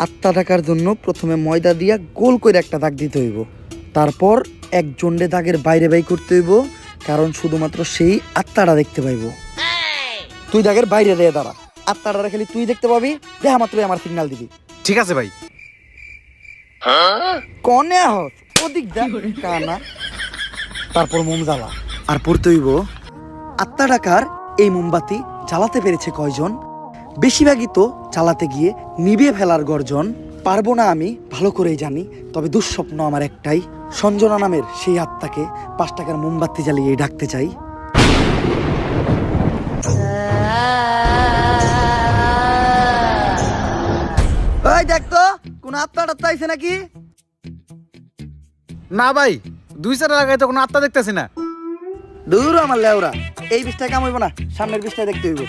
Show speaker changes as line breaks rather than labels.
আত্মা ডাকার জন্য প্রথমে ময়দা দিয়া গোল করে একটা দাগ দিতে হইব, তারপর এক জন্ডে দাগের বাইরে বাই করতে হইব, কারণ শুধুমাত্র সেই আত্মাটা দেখতে পাইব। তুই দাগের বাইরে দিয়ে দাঁড়া, আত্মাটা খালি তুই দেখতে পাবি, দেখা মাত্রই আমার সিগন্যাল দিবি।
ঠিক আছে ভাই।
কনে হস ওদিক দা কানা। তারপর মোম জ্বালা আর পড়তে হইব, আত্মা ডাকার এই মোমবাতি জ্বালাতে পেরেছে কয়জন? বেশিরভাগই তো চালাতে গিয়ে নিভে ফেলার গর্জন। পারবো না আমি ভালো করেই জানি, তবে দুঃস্বপ্ন আমার একটাই, সঞ্জনা নামের সেই আত্মাকে 5 টাকার মোমবাতি জ্বালিয়ে ডাকতে চাই। ওই দেখ তো কোন আত্মা টাত্মা আইছে নাকি?
না ভাই, 2 4 লাগাই তো কোনো আত্মা দেখতেছি না।
দূর আমার লেওরা, এই বিষটা কাম হইব না, সামনের বিষটা দেখতে হইব।